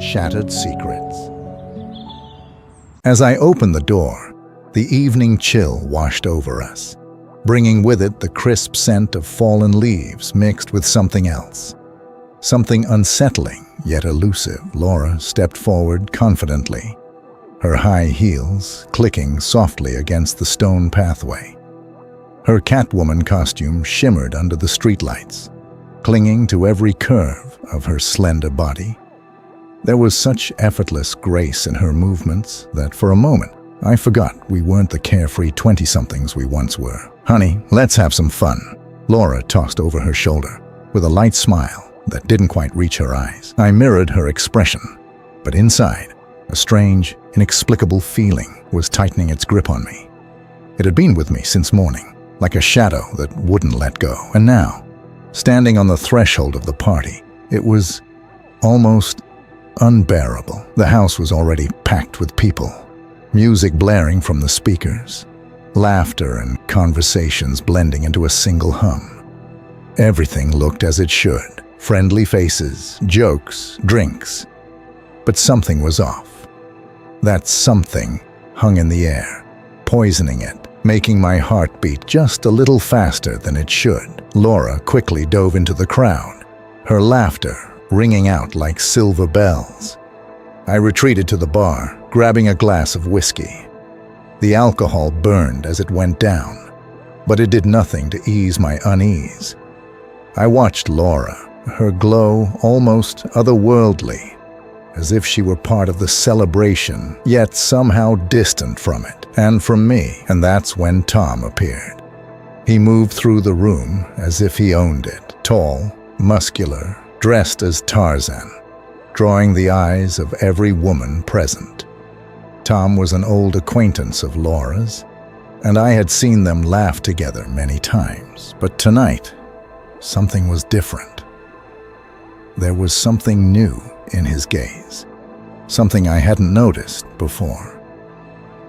shattered secrets. As I opened the door, the evening chill washed over us, bringing with it the crisp scent of fallen leaves mixed with something else. Something unsettling, yet elusive. Laura stepped forward confidently, her high heels clicking softly against the stone pathway. Her Catwoman costume shimmered under the streetlights, clinging to every curve of her slender body. There was such effortless grace in her movements that for a moment I forgot we weren't the carefree 20-somethings we once were. "Honey, let's have some fun," Laura tossed over her shoulder, with a light smile that didn't quite reach her eyes. I mirrored her expression, but inside, a strange, inexplicable feeling was tightening its grip on me. It had been with me since morning, like a shadow that wouldn't let go. And now, standing on the threshold of the party, it was almost unbearable. The house was already packed with people, music blaring from the speakers, laughter and conversations blending into a single hum. Everything looked as it should. Friendly faces, jokes, drinks. But something was off. That something hung in the air, poisoning it, making my heart beat just a little faster than it should. Laura quickly dove into the crowd, her laughter ringing out like silver bells. I retreated to the bar, grabbing a glass of whiskey. The alcohol burned as it went down, but it did nothing to ease my unease. I watched Laura, her glow almost otherworldly, as if she were part of the celebration, yet somehow distant from it, and from me. And that's when Tom appeared. He moved through the room as if he owned it, tall, muscular, dressed as Tarzan, drawing the eyes of every woman present. Tom was an old acquaintance of Laura's, and I had seen them laugh together many times. But tonight, something was different. There was something new in his gaze, something I hadn't noticed before.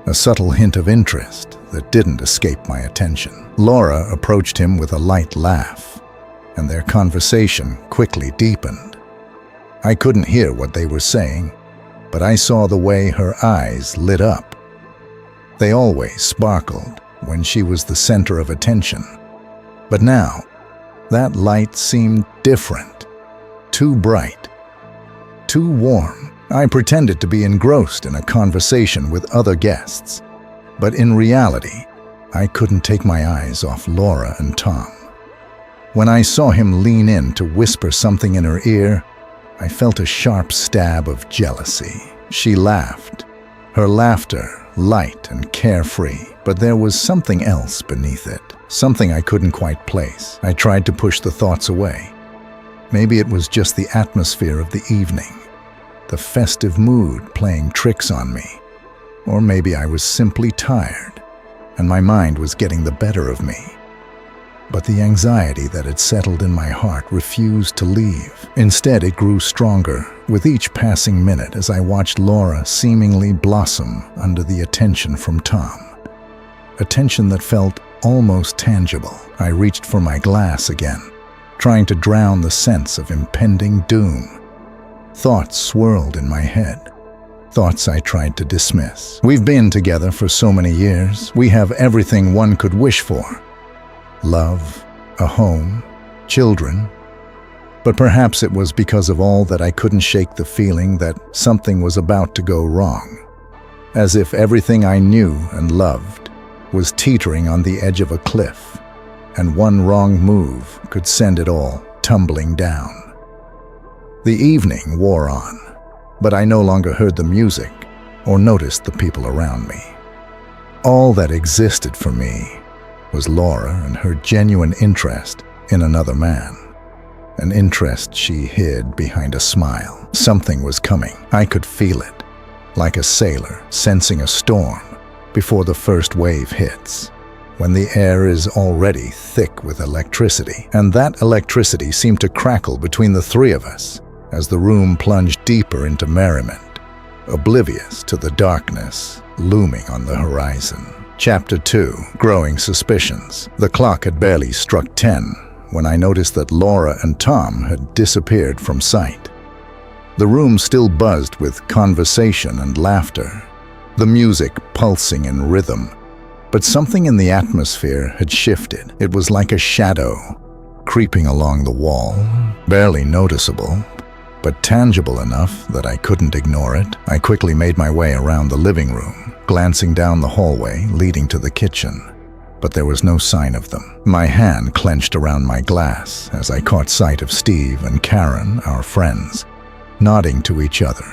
A subtle hint of interest that didn't escape my attention. Laura approached him with a light laugh, and their conversation quickly deepened. I couldn't hear what they were saying, but I saw the way her eyes lit up. They always sparkled when she was the center of attention, but now that light seemed different. Too bright, too warm. I pretended to be engrossed in a conversation with other guests, but in reality, I couldn't take my eyes off Laura and Tom. When I saw him lean in to whisper something in her ear, I felt a sharp stab of jealousy. She laughed, her laughter light and carefree, but there was something else beneath it, something I couldn't quite place. I tried to push the thoughts away. Maybe it was just the atmosphere of the evening, the festive mood playing tricks on me. Or maybe I was simply tired, and my mind was getting the better of me. But the anxiety that had settled in my heart refused to leave. Instead, it grew stronger with each passing minute as I watched Laura seemingly blossom under the attention from Tom. Attention that felt almost tangible. I reached for my glass again, trying to drown the sense of impending doom. Thoughts swirled in my head, thoughts I tried to dismiss. We've been together for so many years. We have everything one could wish for. Love, a home, children. But perhaps it was because of all that I couldn't shake the feeling that something was about to go wrong. As if everything I knew and loved was teetering on the edge of a cliff, and one wrong move could send it all tumbling down. The evening wore on, but I no longer heard the music or noticed the people around me. All that existed for me was Laura and her genuine interest in another man, an interest she hid behind a smile. Something was coming. I could feel it, like a sailor sensing a storm before the first wave hits, when the air is already thick with electricity. And that electricity seemed to crackle between the three of us as the room plunged deeper into merriment, oblivious to the darkness looming on the horizon. Chapter 2. Growing Suspicions. The clock had barely struck 10 when I noticed that Laura and Tom had disappeared from sight. The room still buzzed with conversation and laughter, the music pulsing in rhythm. But something in the atmosphere had shifted. It was like a shadow, creeping along the wall, barely noticeable, but tangible enough that I couldn't ignore it. I quickly made my way around the living room, glancing down the hallway leading to the kitchen. But there was no sign of them. My hand clenched around my glass as I caught sight of Steve and Karen, our friends, nodding to each other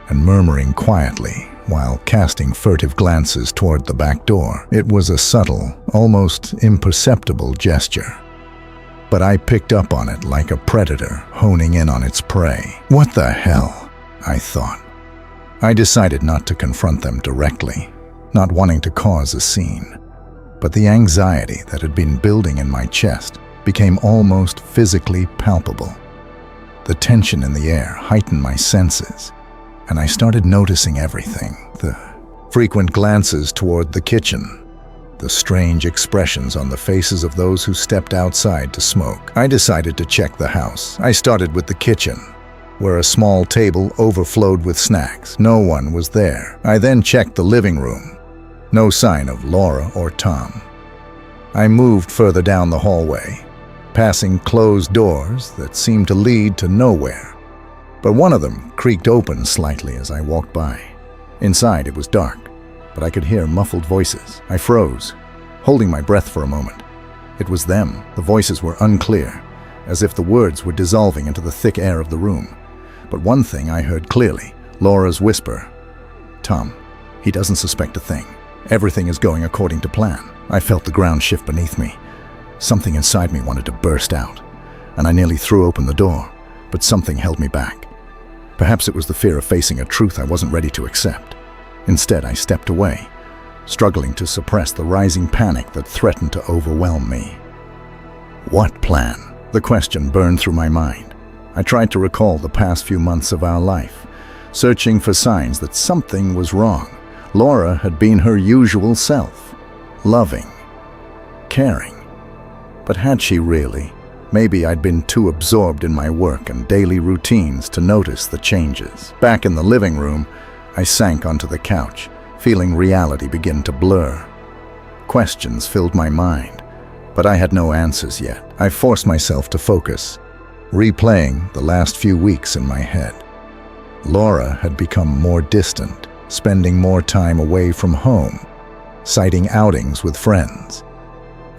and murmuring quietly while casting furtive glances toward the back door. It was a subtle, almost imperceptible gesture, but I picked up on it like a predator honing in on its prey. What the hell? I thought. I decided not to confront them directly, not wanting to cause a scene. But the anxiety that had been building in my chest became almost physically palpable. The tension in the air heightened my senses, and I started noticing everything. The frequent glances toward the kitchen, the strange expressions on the faces of those who stepped outside to smoke. I decided to check the house. I started with the kitchen, where a small table overflowed with snacks. No one was there. I then checked the living room. No sign of Laura or Tom. I moved further down the hallway, passing closed doors that seemed to lead to nowhere. But one of them creaked open slightly as I walked by. Inside it was dark, but I could hear muffled voices. I froze, holding my breath for a moment. It was them. The voices were unclear, as if the words were dissolving into the thick air of the room. But one thing I heard clearly, Laura's whisper. "Tom, he doesn't suspect a thing. Everything is going according to plan." I felt the ground shift beneath me. Something inside me wanted to burst out, and I nearly threw open the door, but something held me back. Perhaps it was the fear of facing a truth I wasn't ready to accept. Instead, I stepped away, struggling to suppress the rising panic that threatened to overwhelm me. What plan? The question burned through my mind. I tried to recall the past few months of our life, searching for signs that something was wrong. Laura had been her usual self, loving, caring. But had she really? Maybe I'd been too absorbed in my work and daily routines to notice the changes. Back in the living room, I sank onto the couch, feeling reality begin to blur. Questions filled my mind, but I had no answers yet. I forced myself to focus, replaying the last few weeks in my head. Laura had become more distant, spending more time away from home, citing outings with friends.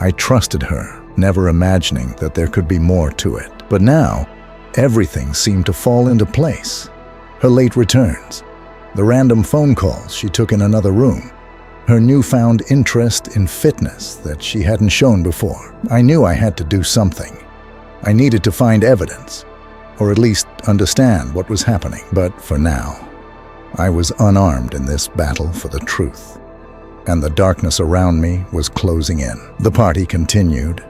I trusted her, never imagining that there could be more to it. But now, everything seemed to fall into place. Her late returns, the random phone calls she took in another room, her newfound interest in fitness that she hadn't shown before. I knew I had to do something. I needed to find evidence, or at least understand what was happening. But for now, I was unarmed in this battle for the truth, and the darkness around me was closing in. The party continued.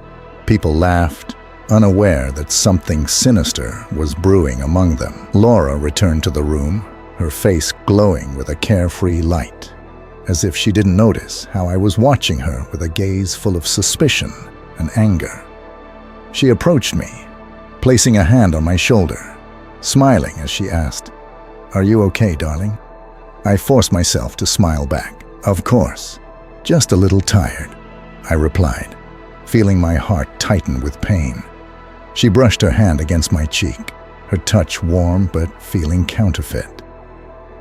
People laughed, unaware that something sinister was brewing among them. Laura returned to the room, her face glowing with a carefree light, as if she didn't notice how I was watching her with a gaze full of suspicion and anger. She approached me, placing a hand on my shoulder, smiling as she asked, "Are you okay, darling?" I forced myself to smile back. "Of course, just a little tired," I replied, feeling my heart tighten with pain. She brushed her hand against my cheek, her touch warm but feeling counterfeit.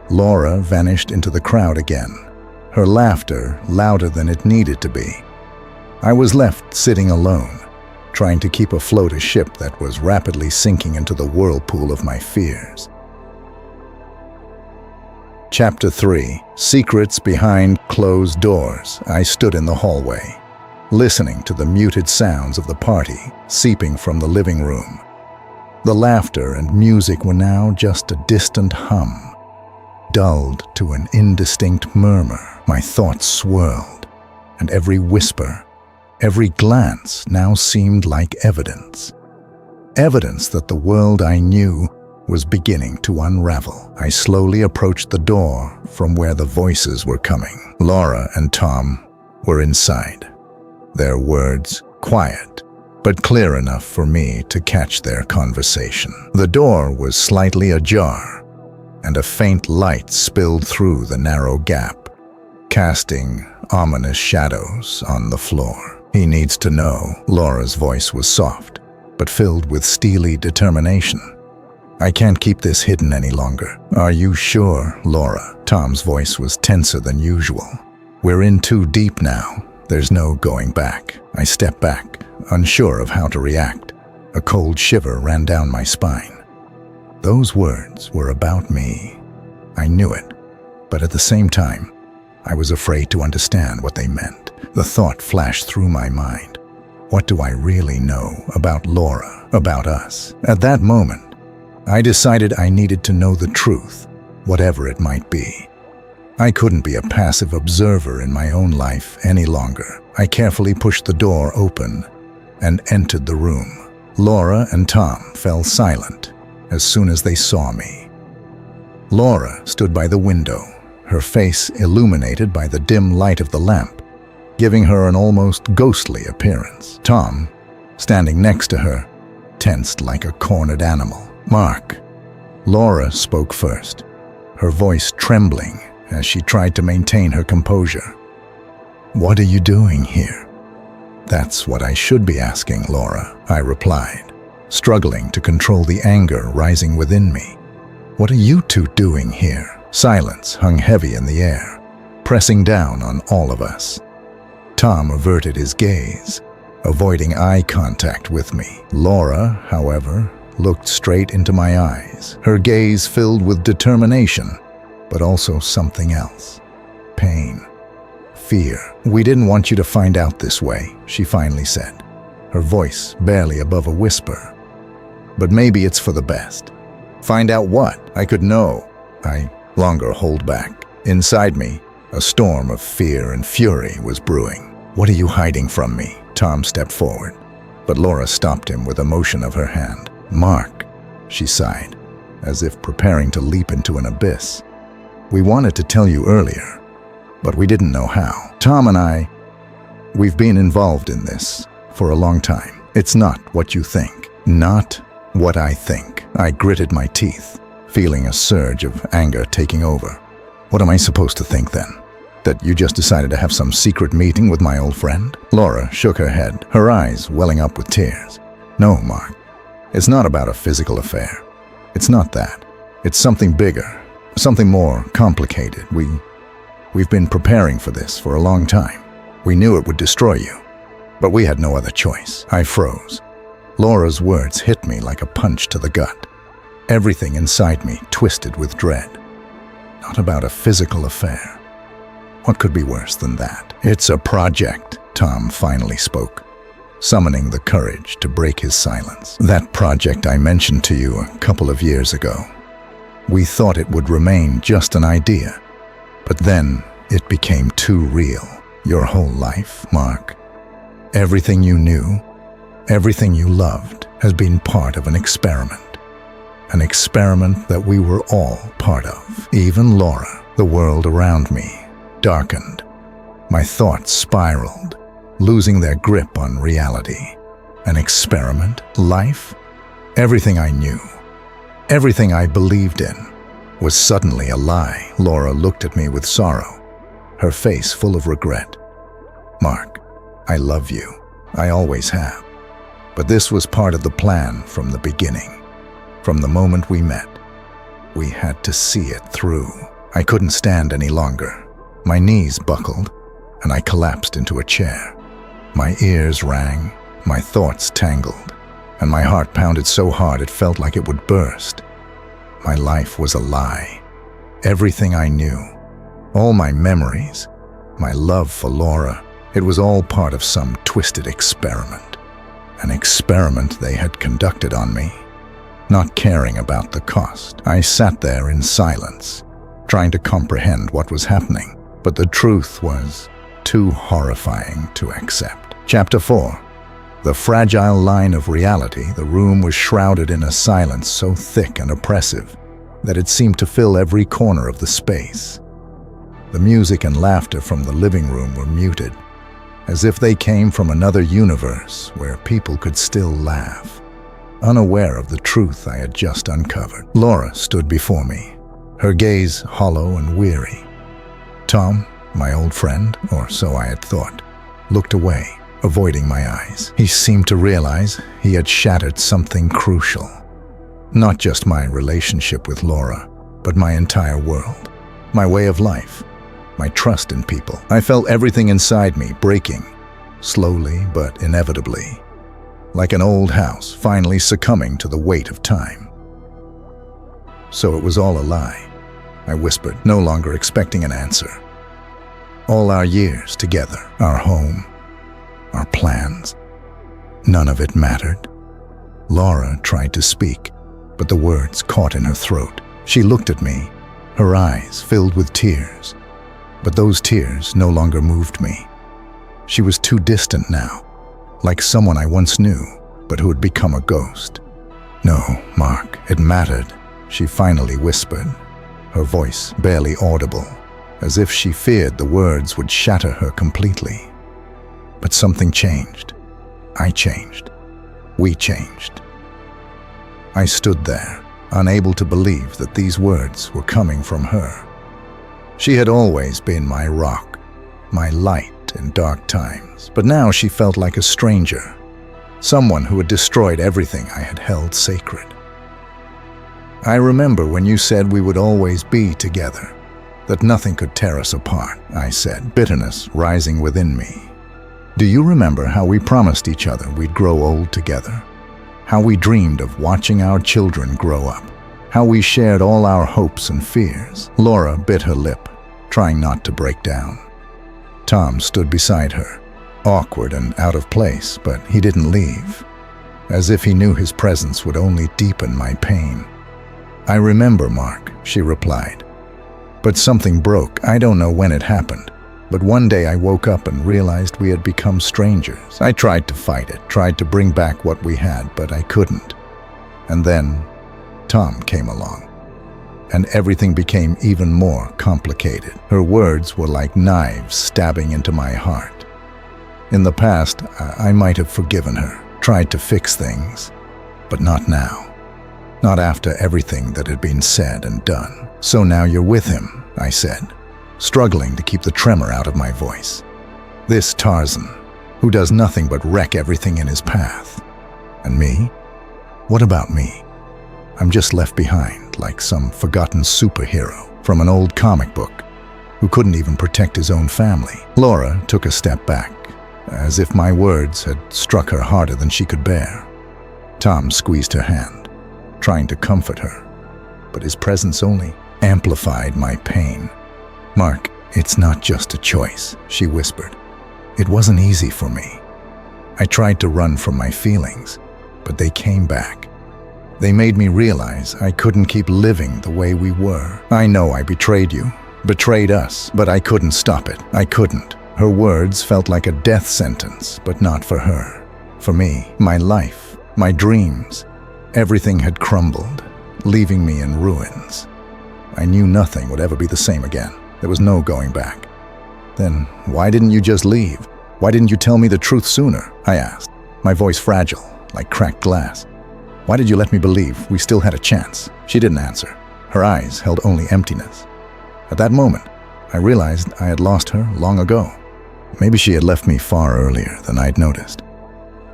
Laura vanished into the crowd again, her laughter louder than it needed to be. I was left sitting alone, trying to keep afloat a ship that was rapidly sinking into the whirlpool of my fears. Chapter 3. Secrets Behind Closed Doors. I stood in the hallway, listening to the muted sounds of the party seeping from the living room. The laughter and music were now just a distant hum, dulled to an indistinct murmur. My thoughts swirled, and every whisper, every glance now seemed like evidence. Evidence that the world I knew was beginning to unravel. I slowly approached the door from where the voices were coming. Laura and Tom were inside, their words quiet but clear enough for me to catch their conversation. The door was slightly ajar, and a faint light spilled through the narrow gap, casting ominous shadows on the floor. "He needs to know." Laura's voice was soft, but filled with steely determination. "I can't keep this hidden any longer." "Are you sure, Laura?" Tom's voice was tenser than usual. "We're in too deep now. There's no going back." I stepped back, unsure of how to react. A cold shiver ran down my spine. Those words were about me. I knew it, but at the same time, I was afraid to understand what they meant. The thought flashed through my mind. What do I really know about Laura, about us? At that moment, I decided I needed to know the truth, whatever it might be. I couldn't be a passive observer in my own life any longer. I carefully pushed the door open and entered the room. Laura and Tom fell silent as soon as they saw me. Laura stood by the window, her face illuminated by the dim light of the lamp, giving her an almost ghostly appearance. Tom, standing next to her, tensed like a cornered animal. "Mark." Laura spoke first, her voice trembling as she tried to maintain her composure. "What are you doing here?" "That's what I should be asking, Laura," I replied, struggling to control the anger rising within me. "What are you two doing here?" Silence hung heavy in the air, pressing down on all of us. Tom averted his gaze, avoiding eye contact with me. Laura, however, looked straight into my eyes, her gaze filled with determination, but also something else. Pain. Fear. "We didn't want you to find out this way," she finally said, her voice barely above a whisper. "But maybe it's for the best." "Find out what?" I could know. I longer hold back. Inside me, a storm of fear and fury was brewing. "What are you hiding from me?" Tom stepped forward, but Laura stopped him with a motion of her hand. "Mark," she sighed, as if preparing to leap into an abyss. "We wanted to tell you earlier, but we didn't know how. Tom and we've been involved in this for a long time. It's not what you think." "Not what I think." I gritted my teeth, feeling a surge of anger taking over. "What am I supposed to think then? That you just decided to have some secret meeting with my old friend?" Laura shook her head, her eyes welling up with tears. "No, Mark. It's not about a physical affair. It's not that. It's something bigger, something more complicated. We've been preparing for this for a long time. We knew it would destroy you, but we had no other choice." I froze. Laura's words hit me like a punch to the gut. Everything inside me twisted with dread. Not about a physical affair. What could be worse than that? "It's a project," Tom finally spoke, summoning the courage to break his silence. "That project I mentioned to you a couple of years ago. We thought it would remain just an idea, but then it became too real. Your whole life, Mark, everything you knew, everything you loved, has been part of an experiment. An experiment that we were all part of. Even Laura." The world around me darkened. My thoughts spiraled, losing their grip on reality. An experiment? Life? Everything I knew, everything I believed in, was suddenly a lie. Laura looked at me with sorrow, her face full of regret. "Mark, I love you. I always have. But this was part of the plan from the beginning. From the moment we met, we had to see it through." I couldn't stand any longer. My knees buckled, and I collapsed into a chair. My ears rang, my thoughts tangled, and my heart pounded so hard it felt like it would burst. My life was a lie. Everything I knew, all my memories, my love for Laura, it was all part of some twisted experiment. An experiment they had conducted on me, not caring about the cost. I sat there in silence, trying to comprehend what was happening, but the truth was too horrifying to accept. Chapter 4. The fragile line of reality. The room was shrouded in a silence so thick and oppressive that it seemed to fill every corner of the space. The music and laughter from the living room were muted, as if they came from another universe where people could still laugh, unaware of the truth I had just uncovered. Laura stood before me, her gaze hollow and weary. Tom, my old friend, or so I had thought, looked away, avoiding my eyes. He seemed to realize he had shattered something crucial. Not just my relationship with Laura, but my entire world, my way of life, my trust in people. I felt everything inside me breaking, slowly but inevitably, like an old house finally succumbing to the weight of time. So it was all a lie, I whispered, no longer expecting an answer. All our years together, our home, our plans, none of it mattered. Laura tried to speak, but the words caught in her throat. She looked at me, her eyes filled with tears, but those tears no longer moved me. She was too distant now, like someone I once knew, but who had become a ghost. "No, Mark, it mattered," she finally whispered, her voice barely audible, as if she feared the words would shatter her completely. But something changed. I changed. We changed. I stood there, unable to believe that these words were coming from her. She had always been my rock, my light in dark times, but now she felt like a stranger, someone who had destroyed everything I had held sacred. "I remember when you said we would always be together, that nothing could tear us apart," I said, bitterness rising within me. "Do you remember how we promised each other we'd grow old together? How we dreamed of watching our children grow up? How we shared all our hopes and fears?" Laura bit her lip, trying not to break down. Tom stood beside her, awkward and out of place, but he didn't leave, as if he knew his presence would only deepen my pain. "I remember, Mark," she replied. "But something broke. I don't know when it happened, but one day I woke up and realized we had become strangers. I tried to fight it, tried to bring back what we had, but I couldn't. And then Tom came along, and everything became even more complicated." Her words were like knives stabbing into my heart. In the past, I might have forgiven her, tried to fix things, but not now. Not after everything that had been said and done. "So now you're with him," I said, struggling to keep the tremor out of my voice. "This Tarzan, who does nothing but wreck everything in his path. And me? What about me? I'm just left behind, like some forgotten superhero from an old comic book, who couldn't even protect his own family." Laura took a step back, as if my words had struck her harder than she could bear. Tom squeezed her hand, trying to comfort her, but his presence only amplified my pain. "Mark, it's not just a choice," she whispered. "It wasn't easy for me. I tried to run from my feelings, but they came back. They made me realize I couldn't keep living the way we were. I know I betrayed you, betrayed us, but I couldn't stop it. I couldn't." Her words felt like a death sentence, but not for her. For me, my life, my dreams, everything had crumbled, leaving me in ruins. I knew nothing would ever be the same again. There was no going back. "Then why didn't you just leave? Why didn't you tell me the truth sooner?" I asked, my voice fragile, like cracked glass. "Why did you let me believe we still had a chance?" She didn't answer. Her eyes held only emptiness. At that moment, I realized I had lost her long ago. Maybe she had left me far earlier than I'd noticed.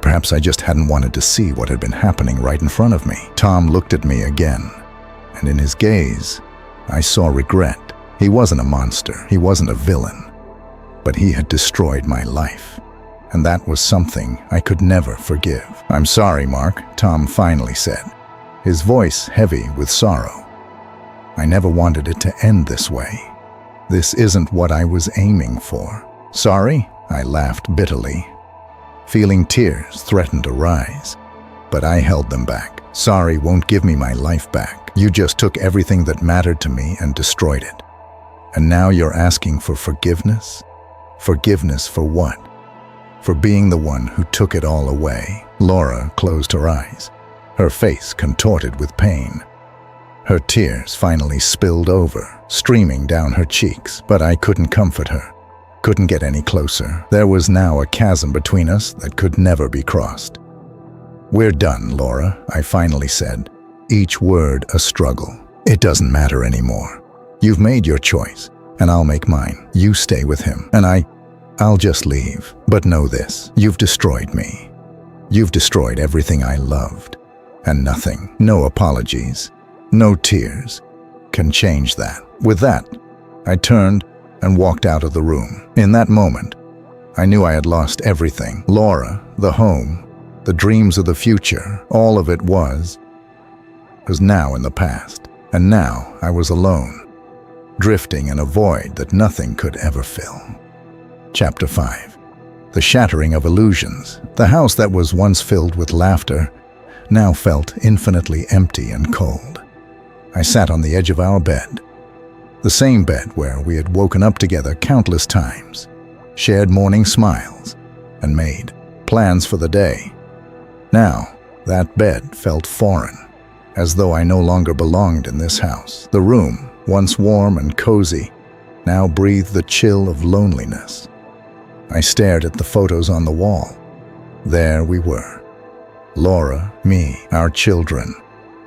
Perhaps I just hadn't wanted to see what had been happening right in front of me. Tom looked at me again, and in his gaze, I saw regret. He wasn't a monster, he wasn't a villain, but he had destroyed my life, and that was something I could never forgive. "I'm sorry, Mark," Tom finally said, his voice heavy with sorrow. "I never wanted it to end this way. This isn't what I was aiming for." "Sorry?" I laughed bitterly, feeling tears threaten to rise, but I held them back. "Sorry won't give me my life back. You just took everything that mattered to me and destroyed it. And now you're asking for forgiveness? Forgiveness for what? For being the one who took it all away." Laura closed her eyes, her face contorted with pain. Her tears finally spilled over, streaming down her cheeks, but I couldn't comfort her, couldn't get any closer. There was now a chasm between us that could never be crossed. "We're done, Laura," I finally said, each word a struggle. "It doesn't matter anymore. You've made your choice, and I'll make mine. You stay with him, and I'll just leave. But know this, you've destroyed me. You've destroyed everything I loved, and nothing, no apologies, no tears, can change that." With that, I turned and walked out of the room. In that moment, I knew I had lost everything. Laura, the home, the dreams of the future, all of it was now in the past. And now I was alone, drifting in a void that nothing could ever fill. Chapter 5. The shattering of illusions. The house that was once filled with laughter now felt infinitely empty and cold. I sat on the edge of our bed, the same bed where we had woken up together countless times, shared morning smiles, and made plans for the day. Now, that bed felt foreign, as though I no longer belonged in this house. The room, once warm and cozy, now breathed the chill of loneliness. I stared at the photos on the wall. There we were. Laura, me, our children,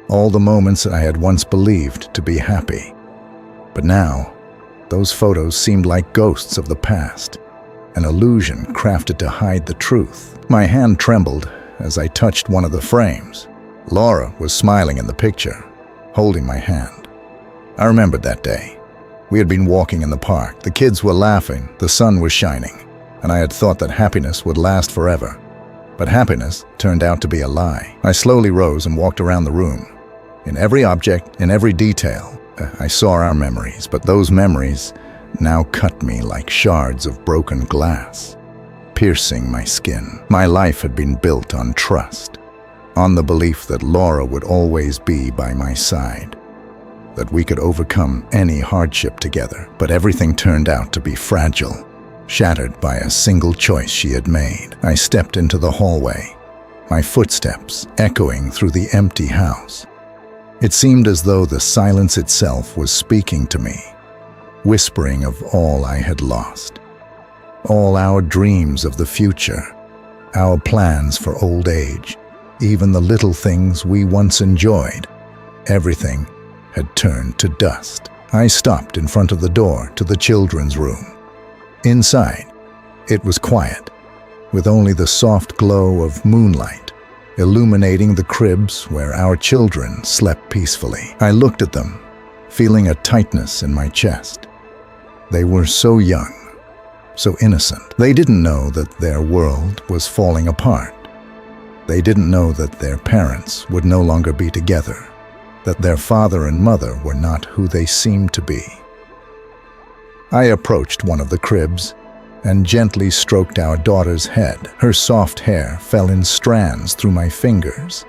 all the moments I had once believed to be happy. But now, those photos seemed like ghosts of the past, an illusion crafted to hide the truth. My hand trembled as I touched one of the frames. Laura was smiling in the picture, holding my hand. I remembered that day. We had been walking in the park. The kids were laughing, the sun was shining, and I had thought that happiness would last forever. But happiness turned out to be a lie. I slowly rose and walked around the room. In every object, in every detail, I saw our memories, but those memories now cut me like shards of broken glass, piercing my skin. My life had been built on trust, on the belief that Laura would always be by my side, that we could overcome any hardship together. But everything turned out to be fragile, shattered by a single choice she had made. I stepped into the hallway, my footsteps echoing through the empty house. It seemed as though the silence itself was speaking to me, whispering of all I had lost, all our dreams of the future, our plans for old age, even the little things we once enjoyed. Everything had turned to dust. I stopped in front of the door to the children's room. Inside, it was quiet, with only the soft glow of moonlight illuminating the cribs where our children slept peacefully. I looked at them, feeling a tightness in my chest. They were so young, so innocent. They didn't know that their world was falling apart. They didn't know that their parents would no longer be together, that their father and mother were not who they seemed to be. I approached one of the cribs and gently stroked our daughter's head. Her soft hair fell in strands through my fingers.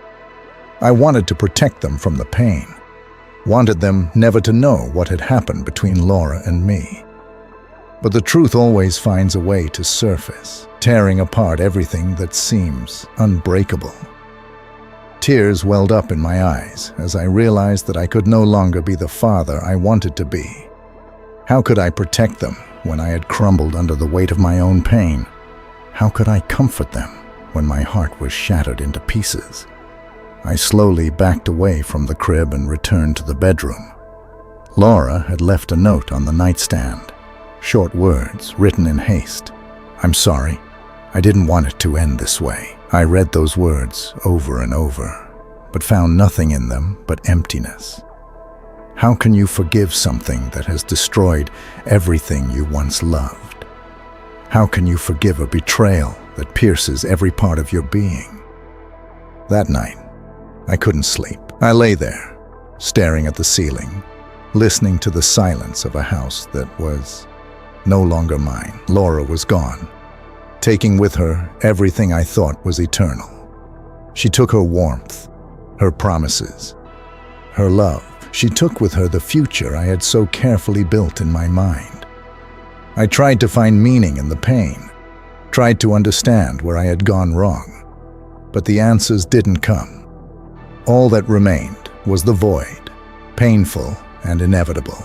I wanted to protect them from the pain, wanted them never to know what had happened between Laura and me. But the truth always finds a way to surface, tearing apart everything that seems unbreakable. Tears welled up in my eyes as I realized that I could no longer be the father I wanted to be. How could I protect them when I had crumbled under the weight of my own pain? How could I comfort them when my heart was shattered into pieces? I slowly backed away from the crib and returned to the bedroom. Laura had left a note on the nightstand, short words written in haste. "I'm sorry. I didn't want it to end this way." I read those words over and over, but found nothing in them but emptiness. How can you forgive something that has destroyed everything you once loved? How can you forgive a betrayal that pierces every part of your being? That night, I couldn't sleep. I lay there, staring at the ceiling, listening to the silence of a house that was no longer mine. Laura was gone, taking with her everything I thought was eternal. She took her warmth, her promises, her love. She took with her the future I had so carefully built in my mind. I tried to find meaning in the pain, tried to understand where I had gone wrong, but the answers didn't come. All that remained was the void, painful and inevitable.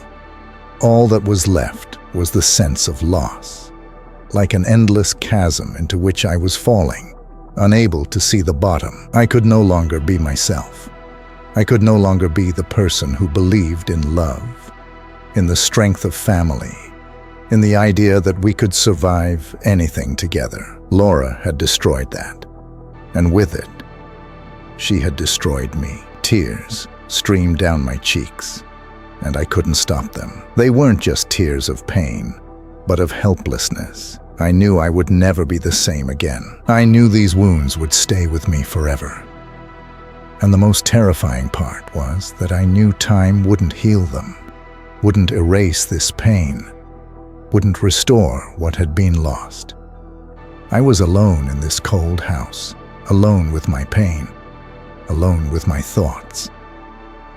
All that was left was the sense of loss. like an endless chasm into which I was falling, unable to see the bottom. I could no longer be myself. I could no longer be the person who believed in love, in the strength of family, in the idea that we could survive anything together. Laura had destroyed that, and with it, she had destroyed me. Tears streamed down my cheeks, and I couldn't stop them. They weren't just tears of pain, but of helplessness. I knew I would never be the same again. I knew these wounds would stay with me forever. And the most terrifying part was that I knew time wouldn't heal them, wouldn't erase this pain, wouldn't restore what had been lost. I was alone in this cold house, alone with my pain, alone with my thoughts.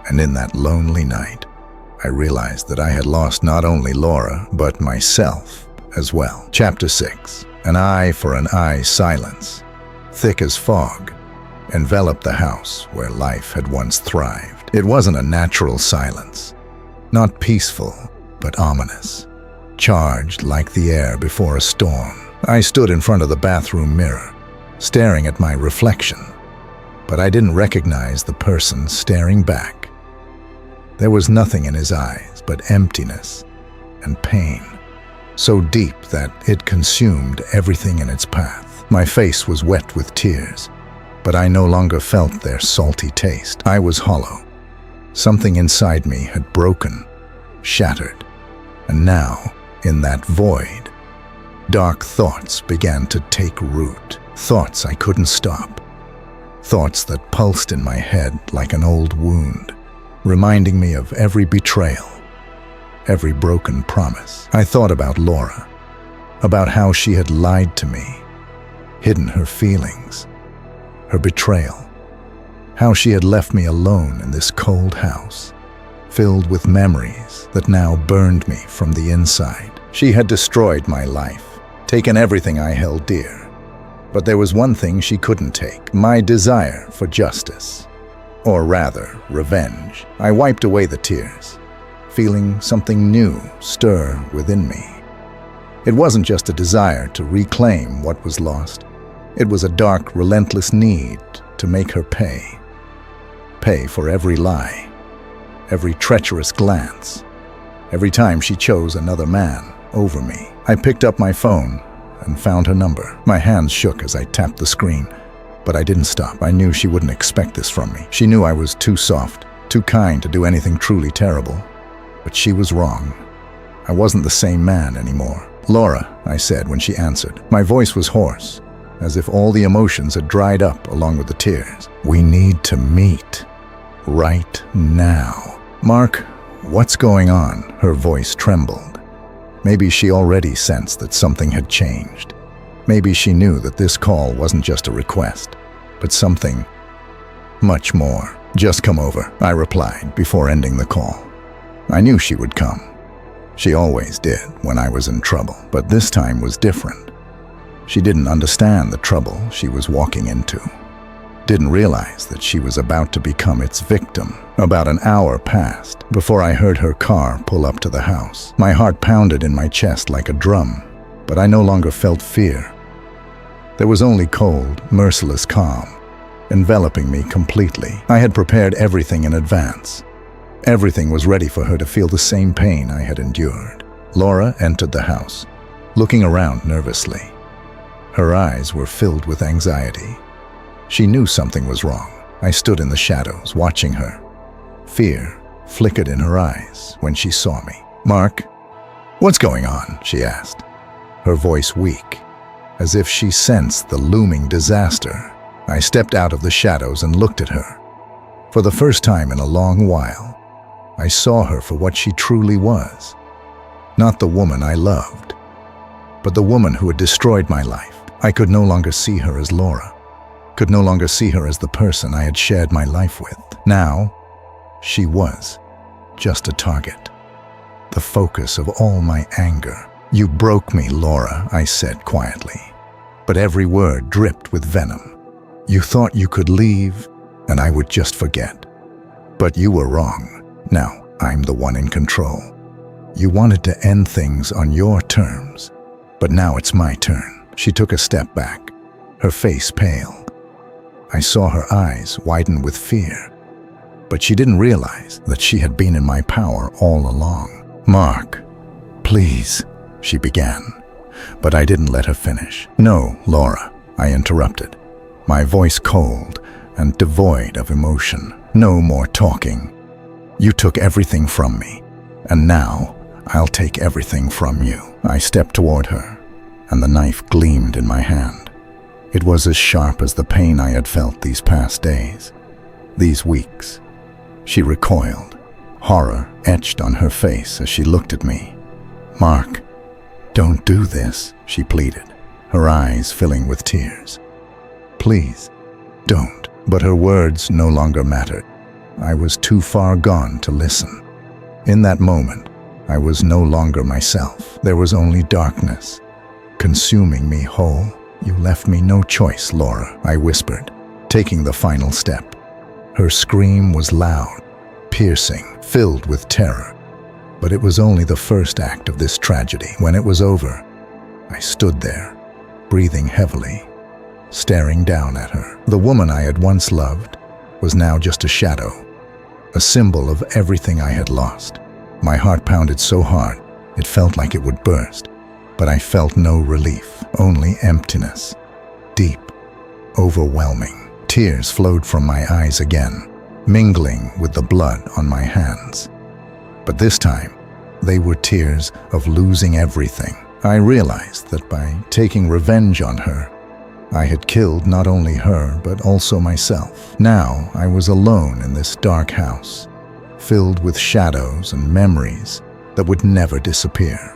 And in that lonely night, I realized that I had lost not only Laura, but myself as well. Chapter 6. An eye for an eye silence, thick as fog, enveloped the house where life had once thrived. It wasn't a natural silence, not peaceful, but ominous, charged like the air before a storm. I stood in front of the bathroom mirror, staring at my reflection, but I didn't recognize the person staring back. There was nothing in his eyes but emptiness and pain, so deep that it consumed everything in its path. My face was wet with tears, but I no longer felt their salty taste. I was hollow. Something inside me had broken, shattered, and now, in that void, dark thoughts began to take root. Thoughts I couldn't stop. Thoughts that pulsed in my head like an old wound, reminding me of every betrayal, every broken promise. I thought about Laura, about how she had lied to me, hidden her feelings, her betrayal, how she had left me alone in this cold house, filled with memories that now burned me from the inside. She had destroyed my life, taken everything I held dear. But there was one thing she couldn't take: my desire for justice. Or rather, revenge. I wiped away the tears, feeling something new stir within me. It wasn't just a desire to reclaim what was lost. It was a dark, relentless need to make her pay. Pay for every lie, every treacherous glance, every time she chose another man over me. I picked up my phone and found her number. My hands shook as I tapped the screen, but I didn't stop. I knew she wouldn't expect this from me. She knew I was too soft, too kind to do anything truly terrible. But she was wrong. I wasn't the same man anymore. "Laura," I said when she answered. My voice was hoarse, as if all the emotions had dried up along with the tears. "We need to meet. Right now." "Mark, what's going on?" Her voice trembled. Maybe she already sensed that something had changed. Maybe she knew that this call wasn't just a request, but something much more. "Just come over," I replied before ending the call. I knew she would come. She always did when I was in trouble, but this time was different. She didn't understand the trouble she was walking into. Didn't realize that she was about to become its victim. About an hour passed before I heard her car pull up to the house. My heart pounded in my chest like a drum, but I no longer felt fear. There was only cold, merciless calm, enveloping me completely. I had prepared everything in advance. Everything was ready for her to feel the same pain I had endured. Laura entered the house, looking around nervously. Her eyes were filled with anxiety. She knew something was wrong. I stood in the shadows, watching her. Fear flickered in her eyes when she saw me. "Mark, what's going on?" she asked, her voice weak, as if she sensed the looming disaster. I stepped out of the shadows and looked at her. For the first time in a long while, I saw her for what she truly was. Not the woman I loved, but the woman who had destroyed my life. I could no longer see her as Laura, could no longer see her as the person I had shared my life with. Now, she was just a target, the focus of all my anger. "You broke me, Laura," I said quietly, but every word dripped with venom. "You thought you could leave, and I would just forget. But you were wrong. Now I'm the one in control. You wanted to end things on your terms, But now it's my turn. She took a step back, her face pale. I saw her eyes widen with fear, but she didn't realize that she had been in my power all along. "Mark, please," she began, but I didn't let her finish. "No, Laura," I interrupted, my voice cold and devoid of emotion. "No more talking. You took everything from me, and now I'll take everything from you." I stepped toward her, and the knife gleamed in my hand. It was as sharp as the pain I had felt these past days, these weeks. She recoiled, horror etched on her face as she looked at me. "Mark, don't do this," she pleaded, her eyes filling with tears. "Please, don't." But her words no longer mattered. I was too far gone to listen. In that moment, I was no longer myself. There was only darkness, consuming me whole. "You left me no choice, Laura," I whispered, taking the final step. Her scream was loud, piercing, filled with terror. But it was only the first act of this tragedy. When it was over, I stood there, breathing heavily, staring down at her. The woman I had once loved was now just a shadow, a symbol of everything I had lost. My heart pounded so hard, it felt like it would burst. But I felt no relief, only emptiness, deep, overwhelming. Tears flowed from my eyes again, mingling with the blood on my hands. But this time, they were tears of losing everything. I realized that by taking revenge on her, I had killed not only her, but also myself. Now I was alone in this dark house, filled with shadows and memories that would never disappear.